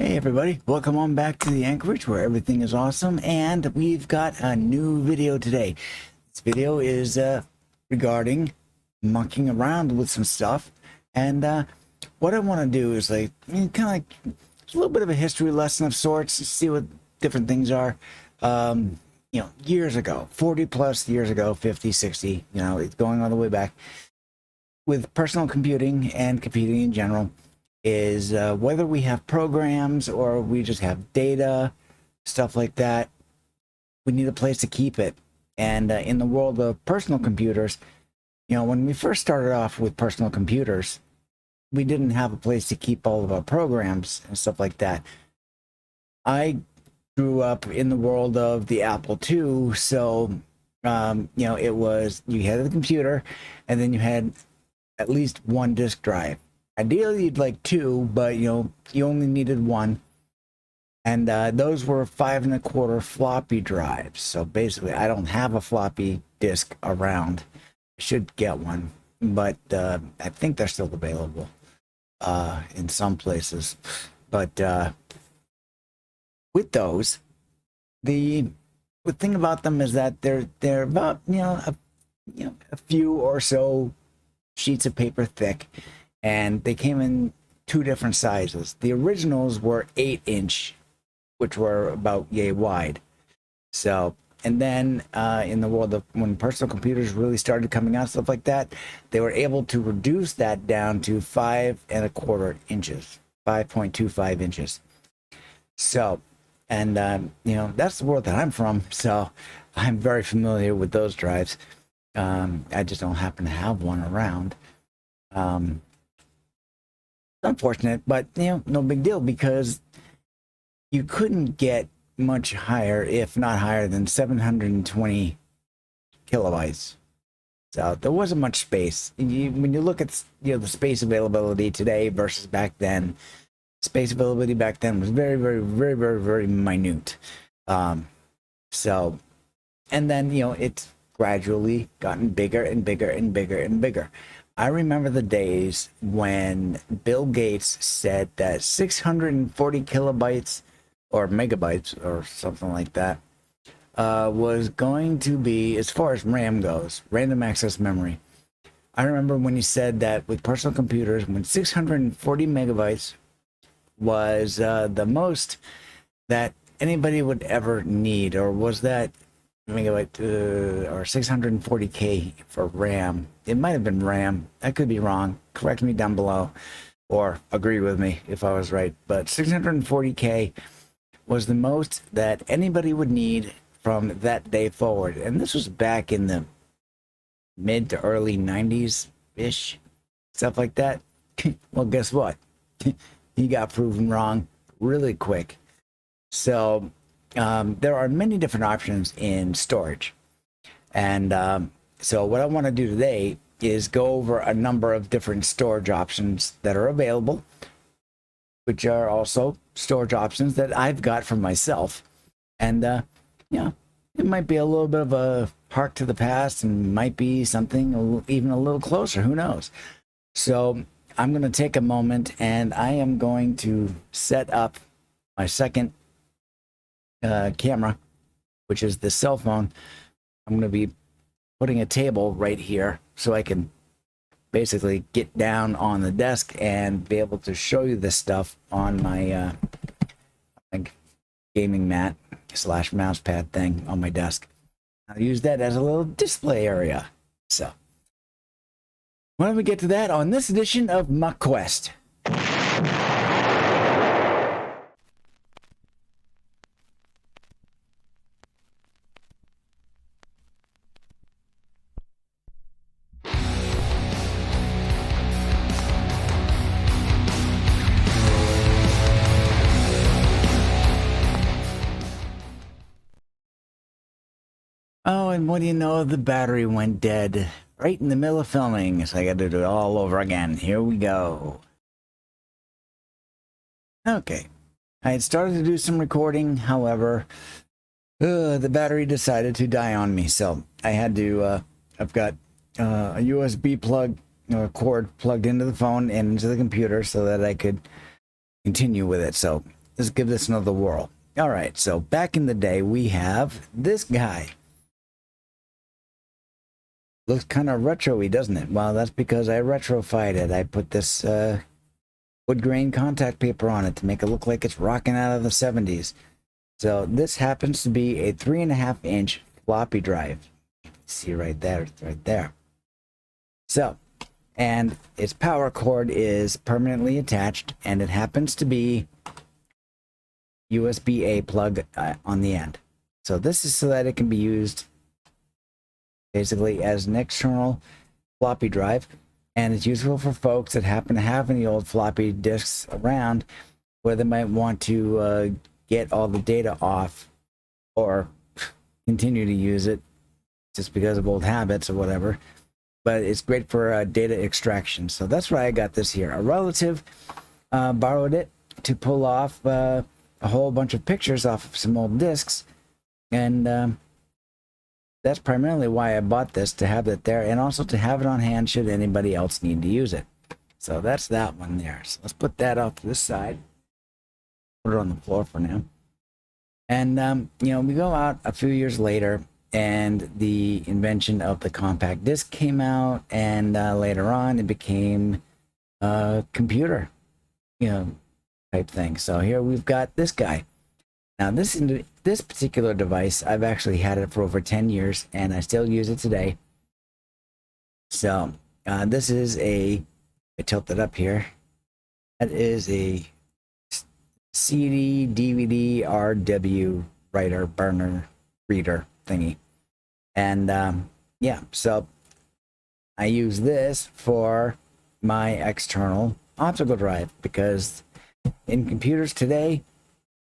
Hey everybody, welcome on back to the AnKorage where everything is awesome, and we've got a new video today. This video is regarding monkeying around with some stuff, and what I want to do is kind of like it's a little bit of a history lesson of sorts, see what different things are. Years ago, 40 plus years ago, 50, 60, it's going all the way back with personal computing and computing in general. Is whether we have programs or we just have data, stuff like that, we need a place to keep it. And in the world of personal computers, when we first started off with personal computers, we didn't have a place to keep all of our programs and stuff like that. I grew up in the world of the Apple II, so it was, you had the computer and then you had at least one disk drive. Ideally, you'd like two, but you only needed one. And those were 5 1/4 floppy drives. So basically, I don't have a floppy disk around. I should get one, but I think they're still available in some places. But with those, the thing about them is that they're about a few or so sheets of paper thick. And they came in 2 different sizes. The originals were 8-inch, which were about yay wide. So, and then in the world of when personal computers really started coming out, stuff like that, they were able to reduce that down to 5 1/4 inches, 5.25 inches. So, and that's the world that I'm from. So I'm very familiar with those drives. I just don't happen to have one around. Unfortunate, but no big deal, because you couldn't get much higher, if not higher than 720 kilobytes. So there wasn't much space. When you look at the space availability today versus back then, space availability back then was very, very, very, very, very minute. So, and then it's gradually gotten bigger and bigger and bigger and bigger. I remember the days when Bill Gates said that 640 kilobytes or megabytes or something like that was going to be, as far as RAM goes, random access memory. I remember when he said that with personal computers, when 640 megabytes was the most that anybody would ever need, or was that megabyte or 640K for RAM. It might have been RAM. I could be wrong. Correct me down below or agree with me if I was right. But 640K was the most that anybody would need from that day forward. And this was back in the mid to early 90s-ish, stuff like that. Well, guess what? He got proven wrong really quick. So there are many different options in storage. And so what I want to do today is go over a number of different storage options that are available, which are also storage options that I've got for myself. And, it might be a little bit of a hark to the past and might be something even a little closer. Who knows? So I'm going to take a moment and I am going to set up my second camera, which is the cell phone. I'm going to be putting a table right here so I can basically get down on the desk and be able to show you this stuff on my gaming mat / mouse pad thing on my desk. I'll use that as a little display area. So why don't we get to that on this edition of Muck Quest. Oh, and what do you know? The battery went dead right in the middle of filming, so I got to do it all over again. Here we go. Okay. I had started to do some recording, however, the battery decided to die on me, so I had to, I've got a USB plug, cord plugged into the phone and into the computer so that I could continue with it. So let's give this another whirl. All right, so back in the day, we have this guy. Looks kind of retro-y, doesn't it? Well, that's because I retrofied it. I put this wood grain contact paper on it to make it look like it's rocking out of the 70s. So this happens to be a 3.5-inch floppy drive. See right there, it's right there. So, and its power cord is permanently attached, and it happens to be USB-A plug on the end. So this is so that it can be used basically as an external floppy drive, and it's useful for folks that happen to have any old floppy disks around where they might want to get all the data off or continue to use it just because of old habits or whatever. But it's great for data extraction. So that's why I got this here. A relative borrowed it to pull off a whole bunch of pictures off of some old discs, and that's primarily why I bought this, to have it there and also to have it on hand should anybody else need to use it. So that's that one there. So let's put that off to this side. Put it on the floor for now. And, you know, we go out a few years later, and the invention of the compact disc came out, and later on it became a computer, you know, type thing. So here we've got this guy. Now this particular device, I've actually had it for over 10 years, and I still use it today. So this is I tilt it up here. That is a CD, DVD, RW writer, burner, reader thingy. And yeah, so I use this for my external optical drive, because in computers today,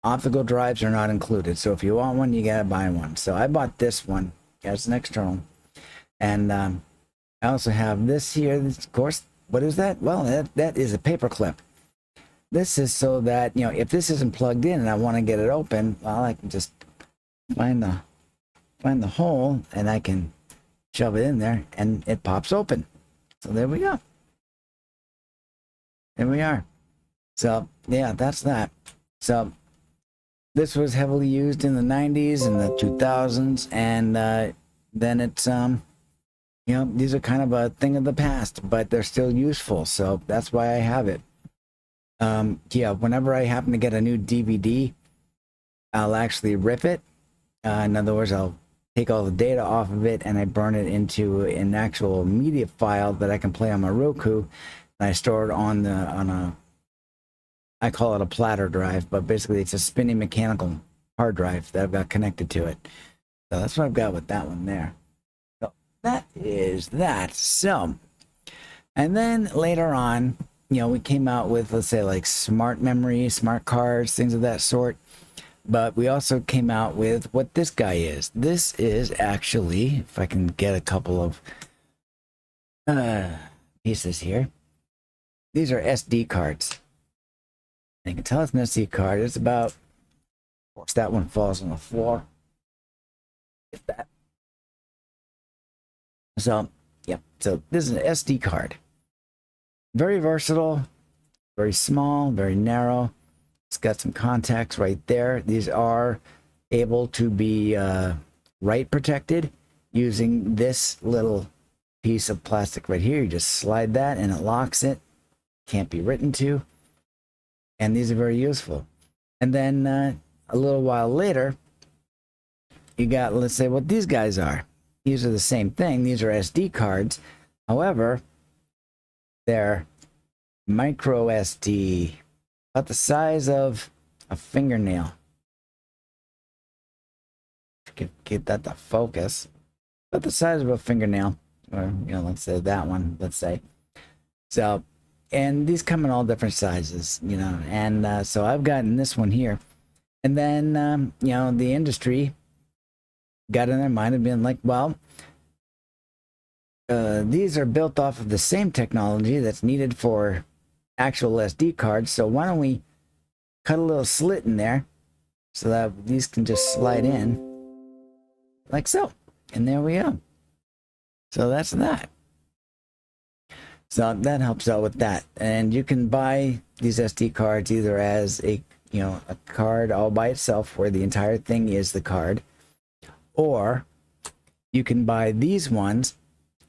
optical drives are not included. So if you want one, you gotta buy one. So I bought this one as an external. And I also have this here. This, of course, what is that? Well, that is a paper clip. This is so that, you know, if this isn't plugged in and I want to get it open, well, I can just find the hole and I can shove it in there and it pops open. So there we go. There we are. So yeah, that's that. So this was heavily used in the 90s and the 2000s, and then it's you know, these are kind of a thing of the past, but they're still useful. So that's why I have it. Yeah, whenever I happen to get a new DVD, I'll actually rip it. In other words, I'll take all the data off of it and I burn it into an actual media file that I can play on my Roku, and I store it on a, I call it a platter drive, but basically it's a spinning mechanical hard drive that I've got connected to it. So that's what I've got with that one there. So that is that. So, and then later on, you know, we came out with, let's say, like smart memory, smart cards, things of that sort. But we also came out with what this guy is. This is actually, if I can get a couple of pieces here. These are SD cards. You can tell it's an SD card. It's about, of course, that one falls on the floor. Get that. So, yeah. So this is an SD card. Very versatile, very small, very narrow. It's got some contacts right there. These are able to be write protected using this little piece of plastic right here. You just slide that and it locks it. Can't be written to. And these are very useful. And then a little while later, you got, let's say, what these guys are. These are the same thing. These are SD cards. However, they're micro SD, about the size of a fingernail. Get that to focus. About the size of a fingernail, or, you know, let's say that one, let's say. So, and these come in all different sizes, you know, and so I've gotten this one here. And then, you know, the industry got in their mind and been like, well, these are built off of the same technology that's needed for actual SD cards. So why don't we cut a little slit in there so that these can just slide in like so. And there we go. So that's that. So that helps out with that. And you can buy these SD cards either as a a card all by itself where the entire thing is the card, or you can buy these ones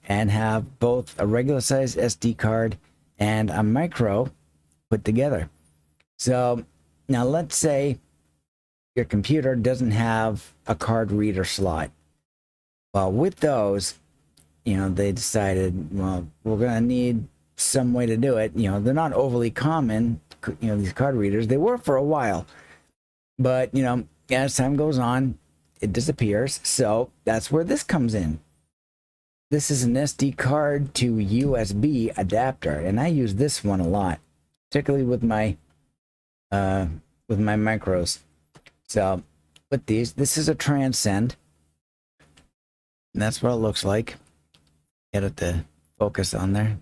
and have both a regular size SD card and a micro put together. So now let's say your computer doesn't have a card reader slot. Well, with those, they decided, well, we're going to need some way to do it. They're not overly common, these card readers. They were for a while, but, as time goes on, it disappears. So that's where this comes in. This is an SD card to USB adapter, and I use this one a lot, particularly with my micros. So with these, this is a Transcend, and that's what it looks like. Get it to focus on there.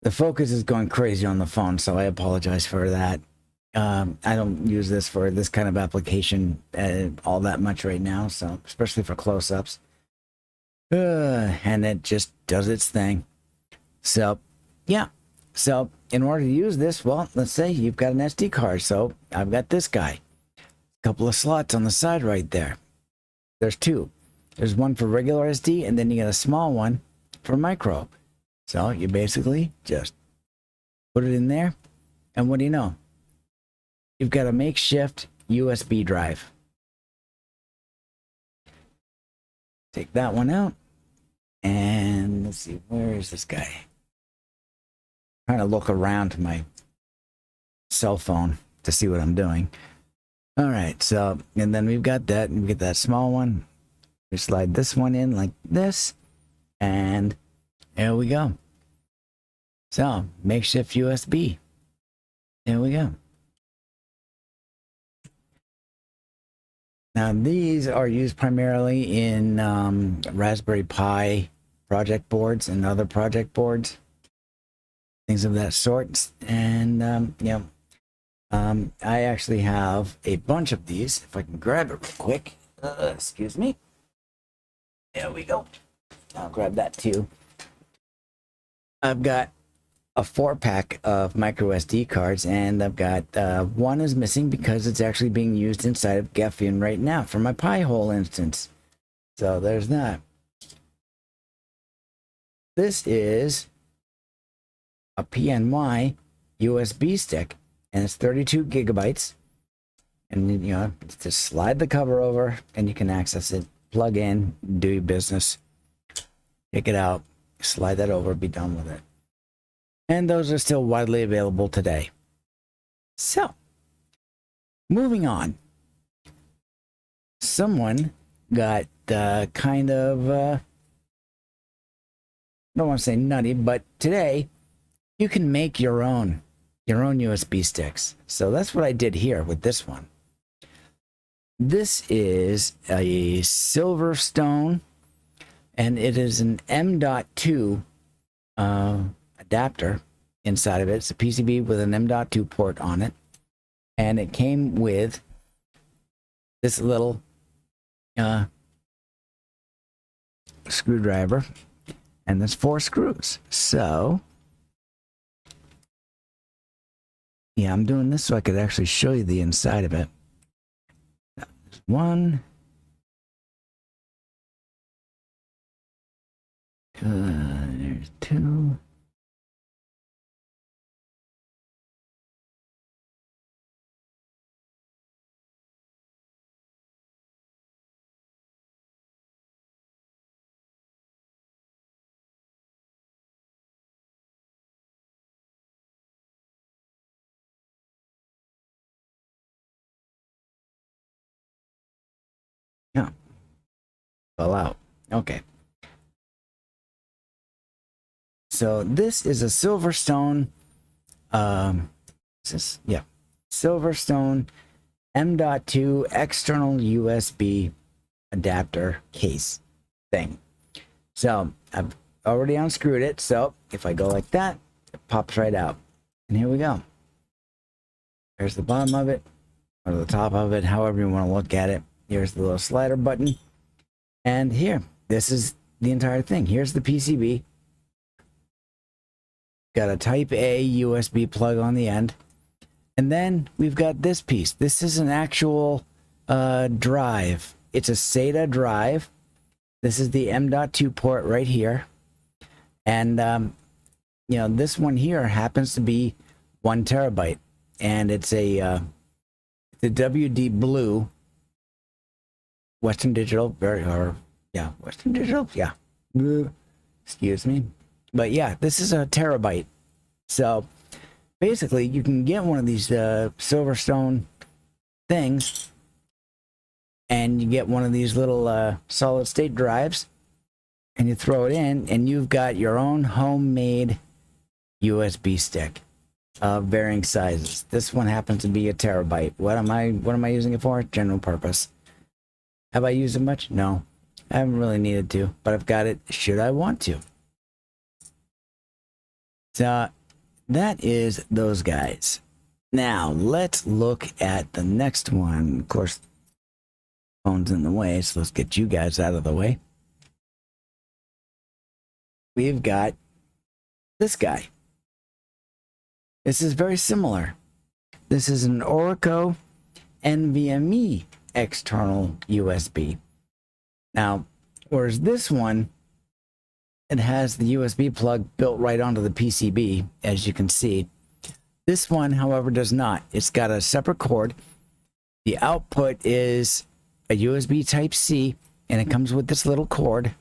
The focus is going crazy on the phone, so I apologize for that. I don't use this for this kind of application all that much right now, so especially for close-ups. And it just does its thing. So, yeah. So, in order to use this, well, let's say you've got an SD card. So, I've got this guy. A couple of slots on the side right there. There's two. There's one for regular SD, and then you got a small one for micro. So, you basically just put it in there, and what do you know? You've got a makeshift USB drive. Take that one out. And let's see, where is this guy? I'm trying to look around to my cell phone to see what I'm doing. All right, so, and then we've got that, and we get that small one. We slide this one in like this, and there we go. So, makeshift USB. There we go. Now, these are used primarily in Raspberry Pi project boards and other project boards, things of that sort. And, I actually have a bunch of these. If I can grab it real quick. Excuse me. There we go. I'll grab that too. I've got a 4-pack of micro SD cards, and I've got one is missing because it's actually being used inside of Gefion right now for my Pi-hole instance. So there's that. This is a PNY USB stick, and it's 32 gigabytes. And just slide the cover over, and you can access it. Plug in, do your business, take it out, slide that over, be done with it. And those are still widely available today. So, moving on. Someone got kind of, I don't want to say nutty, but today you can make your own USB sticks. So that's what I did here with this one. This is a Silverstone, and it is an M.2 adapter inside of it. It's a PCB with an M.2 port on it, and it came with this little screwdriver, and there's 4 screws. So yeah, I'm doing this so I could actually show you the inside of it. There's 1, there's 2. Yeah. Fell out. Okay. So this is a Silverstone, Silverstone M.2 external USB adapter case thing. So I've already unscrewed it. So if I go like that, it pops right out. And here we go. There's the bottom of it, or the top of it, however you want to look at it. Here's the little slider button. And here, this is the entire thing. Here's the PCB. Got a Type A USB plug on the end. And then we've got this piece. This is an actual drive. It's a SATA drive. This is the M.2 port right here. And, you know, this one here happens to be 1 terabyte. And it's a the WD Blue Western Digital, Western Digital, yeah. Excuse me. But yeah, this is a terabyte. So basically, you can get one of these Silverstone things, and you get one of these little solid state drives, and you throw it in, and you've got your own homemade USB stick of varying sizes. This one happens to be a terabyte. What am I using it for? General purpose. Have I used it much? No. I haven't really needed to, but I've got it should I want to. So that is those guys. Now let's look at the next one. Of course, phone's in the way, so let's get you guys out of the way. We've got this guy. This is very similar. This is an Oracle NVMe external USB. Now, whereas this one, it has the USB plug built right onto the PCB, as you can see. This one, however, does not. It's got a separate cord. The output is a USB Type-C, and it comes with this little cord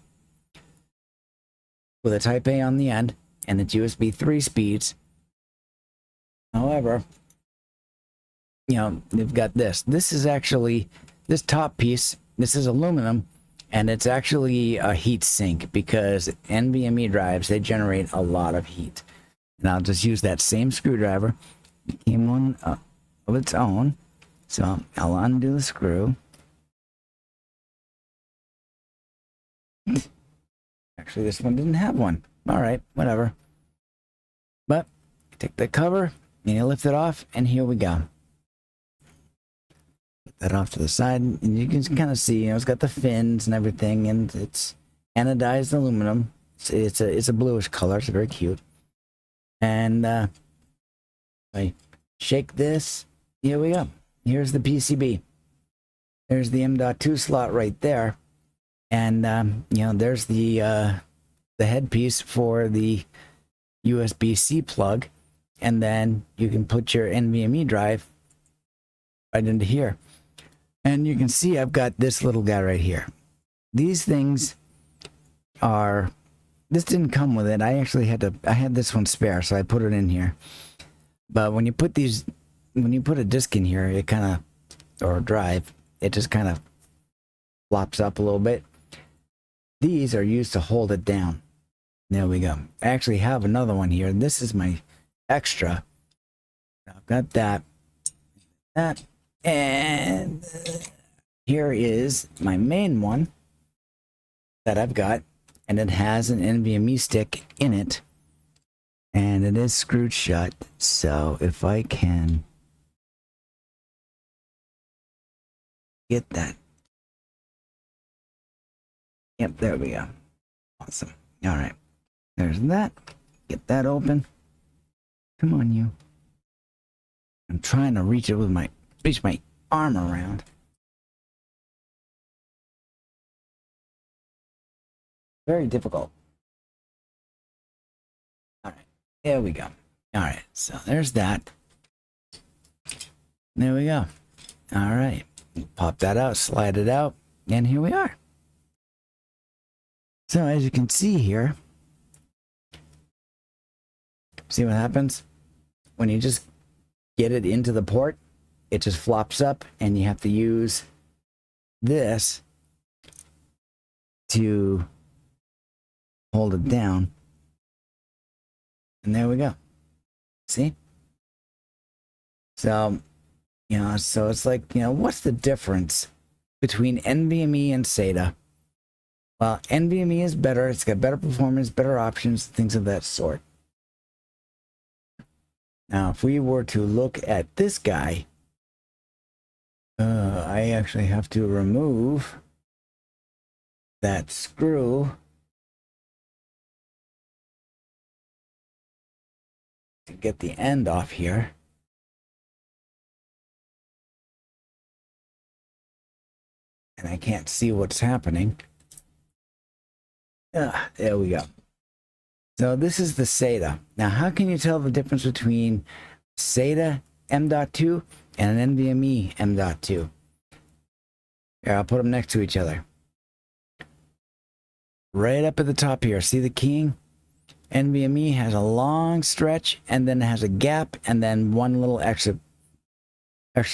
with a Type-A on the end, and it's USB 3 speeds. However, you know, they've got this. This is actually, this top piece, this is aluminum, and it's actually a heat sink because NVMe drives, they generate a lot of heat. And I'll just use that same screwdriver. It came one of its own. So I'll undo the screw. Actually, this one didn't have one. All right, whatever. But take the cover and you lift it off, and here we go. Put that off to the side, and you can kind of see, you know, it's got the fins and everything, and it's anodized aluminum. It's a bluish color. It's very cute. And I shake this. Here we go. Here's the PCB. There's the M.2 slot right there, and you know, there's the headpiece for the USB-C plug, and then you can put your NVMe drive right into here. And you can see I've got this little guy right here. These things are, this didn't come with it. I actually I had this one spare, so I put it in here. But when you put a disc in here, it kind of, or a drive, it just kind of flops up a little bit. These are used to hold it down. There we go. I actually have another one here. This is my extra. I've got that, and here is my main one that I've got, and it has an NVMe stick in it, and it is screwed shut. So if I can get that, yep, there we go. Awesome. All right, there's that. Get that open. Come on, you. I'm trying to reach my arm around. Very difficult. All right, there we go. All right, so there's that. There we go. All right, pop that out, slide it out, and here we are. So as you can see here, see what happens? When you just get it into the port, it just flops up, and you have to use this to hold it down. And there we go. See? So, you know, so it's like, you know, what's the difference between NVMe and SATA? Well, NVMe is better. It's got better performance, better options, things of that sort. Now, if we were to look at this guy, I actually have to remove that screw to get the end off here. and I can't see what's happening. There we go. So this is the SATA. Now, how can you tell the difference between SATA M.2 and an NVMe M.2? Here, I'll put them next to each other. Right up at the top here, see the keying? NVMe has a long stretch, and then it has a gap, and then one little extra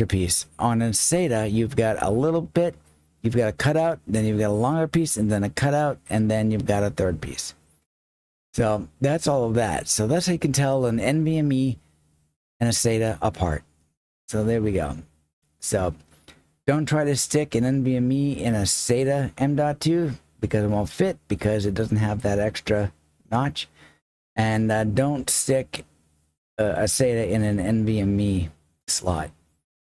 piece. On a SATA, you've got a little bit, you've got a cutout, then you've got a longer piece, and then a cutout, and then you've got a third piece. So that's all of that. So that's how you can tell an NVMe and a SATA apart. So there we go. So don't try to stick an NVMe in a SATA M.2 because it won't fit, because it doesn't have that extra notch. And don't stick a SATA in an NVMe slot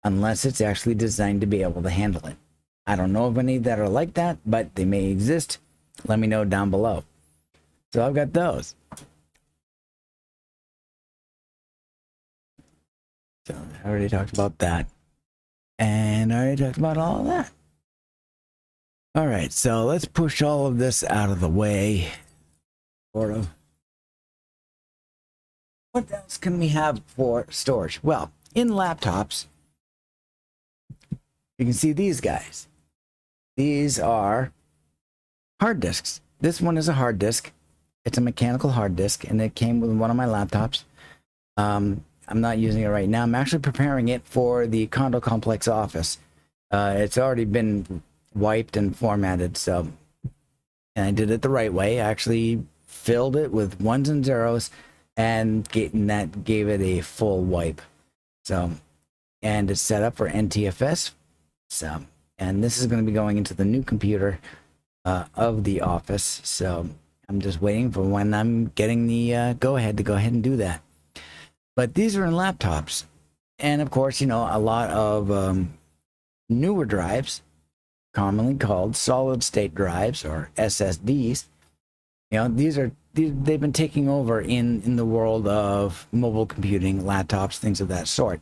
unless it's actually designed to be able to handle it. I don't know of any that are like that, but they may exist. Let me know down below. So I've got those. So I already talked about that. And I already talked about all of that. All right, so let's push all of this out of the way. Sort of. What else can we have for storage? Well, in laptops, you can see these guys. These are hard disks. This one is a hard disk. It's a mechanical hard disk, and it came with one of my laptops. I'm not using it right now. I'm actually preparing it for the condo complex office. It's already been wiped and formatted, so, and I did it the right way. I actually filled it with ones and zeros, and that gave it a full wipe. So, and it's set up for NTFS. So, and this is going to be going into the new computer of the office. So I'm just waiting for when I'm getting the go ahead to go ahead and do that. But these are in laptops, and of course, you know, a lot of newer drives, commonly called solid state drives or SSDs. You know, they've been taking over in the world of mobile computing, laptops, things of that sort.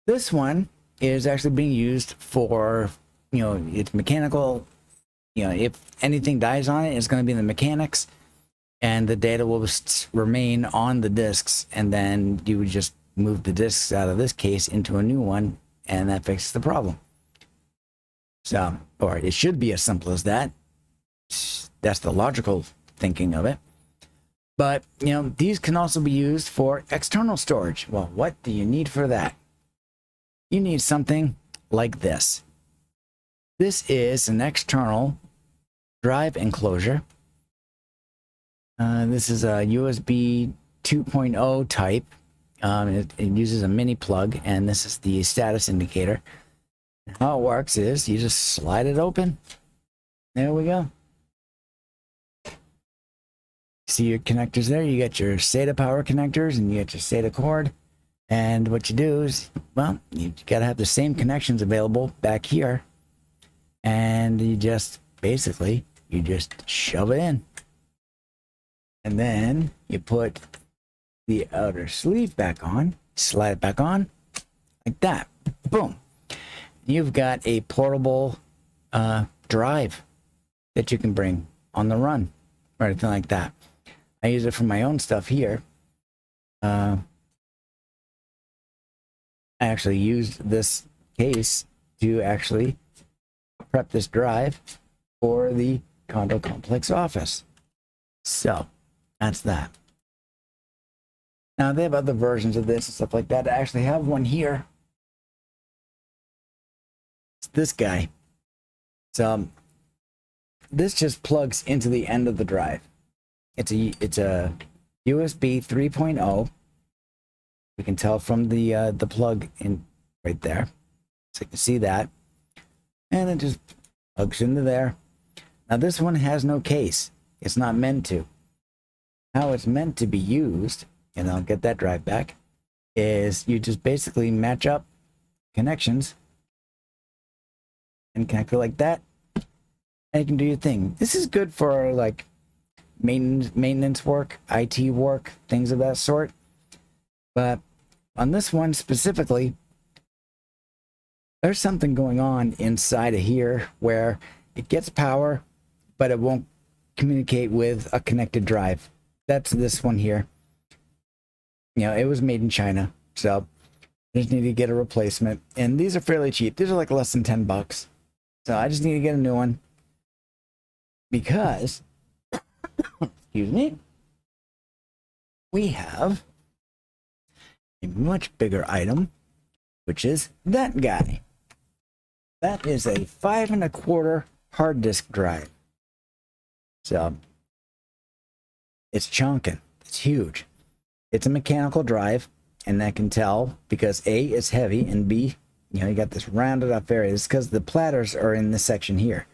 This one is actually being used for, you know, it's mechanical. You know, if anything dies on it, it's going to be in the mechanics, and the data will remain on the disks, and then you would just move the disks out of this case into a new one, and that fixes the problem. So, or it should be as simple as that. That's the logical thinking of it. But, you know, these can also be used for external storage. Well, what do you need for that? You need something like this. This is an external drive enclosure. This is a USB 2.0 type. It uses a mini plug, and this is the status indicator. How it works is you just slide it open. There we go. See your connectors there? You got your SATA power connectors, and you got your SATA cord. And what you do is, well, you got to have the same connections available back here. And you just, basically, you just shove it in. And then you put the outer sleeve back on, slide it back on, like that. Boom. You've got a portable drive that you can bring on the run or anything like that. I use it for my own stuff here. I actually used this case to actually prep this drive for the condo complex office. So that's that. Now they have other versions of this and stuff like that. I actually have one here. It's this guy. So this just plugs into the end of the drive. It's a USB 3.0. You can tell from the plug in right there. So you can see that. And it just plugs into there. Now this one has no case. It's not meant to. How it's meant to be used, and I'll get that drive back, is you just basically match up connections and connect it like that, and you can do your thing. This is good for like maintenance work, IT work, things of that sort. But on this one specifically, there's something going on inside of here where it gets power, but it won't communicate with a connected drive. That's this one here. You know, it was made in China, so I just need to get a replacement. And these are fairly cheap. These are like less than $10. So I just need to get a new one because, excuse me, we have a much bigger item, which is that guy. That is a 5 1/4 hard disk drive. So it's chunking. It's huge. It's a mechanical drive, and I can tell because A, it's heavy, and B, you know, you got this rounded up area. It's because the platters are in this section here.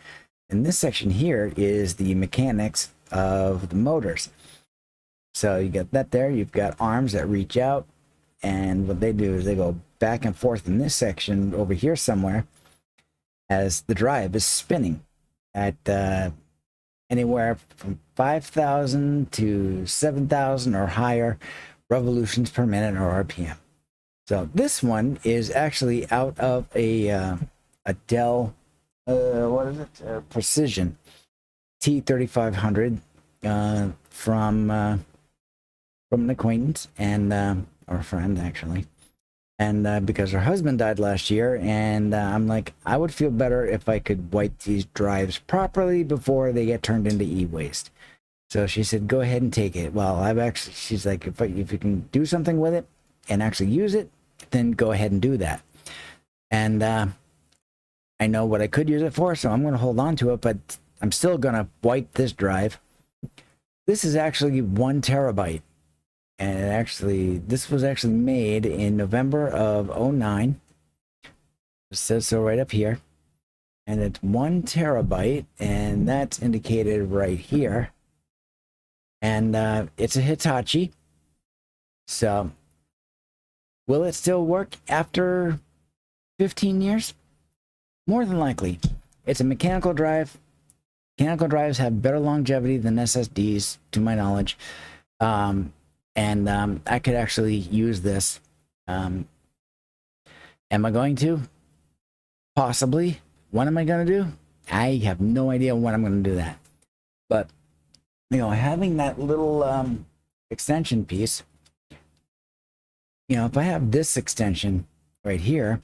And this section here is the mechanics of the motors. So you got that there. You've got arms that reach out, and what they do is they go back and forth in this section over here somewhere as the drive is spinning at anywhere from 5,000 to 7,000 or higher revolutions per minute or RPM. So this one is actually out of a Dell, what is it? Precision T3500 from an acquaintance and or a friend actually. And because her husband died last year, and I'm like, I would feel better if I could wipe these drives properly before they get turned into e-waste. So she said, go ahead and take it. Well, she's like, if you can do something with it and actually use it, then go ahead and do that. And I know what I could use it for, so I'm going to hold on to it, but I'm still going to wipe this drive. This is actually 1 terabyte. And this was actually made in November of 2009. It says so right up here. And it's 1 terabyte, and that's indicated right here. And it's a Hitachi. So, will it still work after 15 years? More than likely. It's a mechanical drive. Mechanical drives have better longevity than SSDs, to my knowledge. And I could actually use this. Am I going to? Possibly. When am I going to do? I have no idea when I'm going to do that. But, you know, having that little extension piece, you know, if I have this extension right here,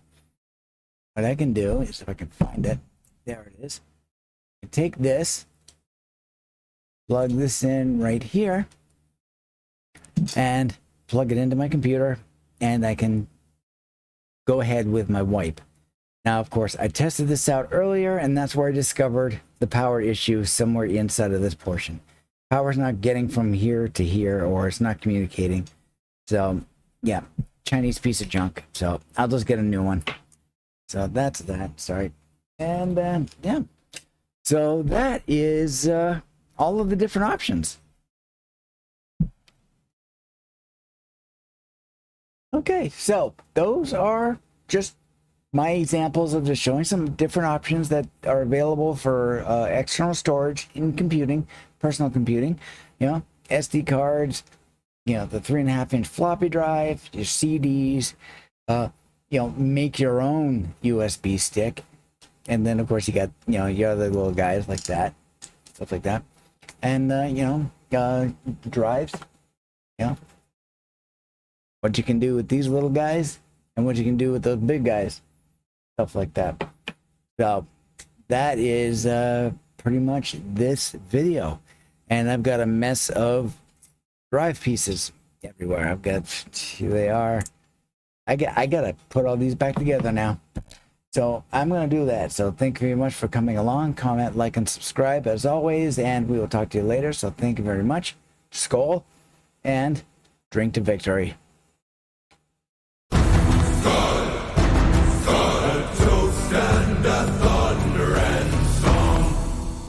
what I can do is, if I can find it, there it is. I take this, plug this in right here, and plug it into my computer, and I can go ahead with my wipe. Now, of course, I tested this out earlier, and that's where I discovered the power issue somewhere inside of this portion. Power's not getting from here to here, or it's not communicating. So, yeah, Chinese piece of junk. So I'll just get a new one. So that's that. Sorry. And yeah. So that is all of the different options. Okay, so those are just my examples of just showing some different options that are available for external storage in computing, personal computing, you know, SD cards, you know, the 3.5-inch floppy drive, your CDs, you know, make your own USB stick. And then, of course, you got, you know, your other little guys like that, stuff like that. And, you know, drives, you know, what you can do with these little guys and what you can do with those big guys, stuff like that. So that is pretty much this video. And I've got a mess of drive pieces everywhere. I've got, here they are. I gotta put all these back together now. So I'm gonna do that. So thank you very much for coming along. Comment, like, and subscribe as always, and we will talk to you later. So thank you very much. Skál and drink to victory.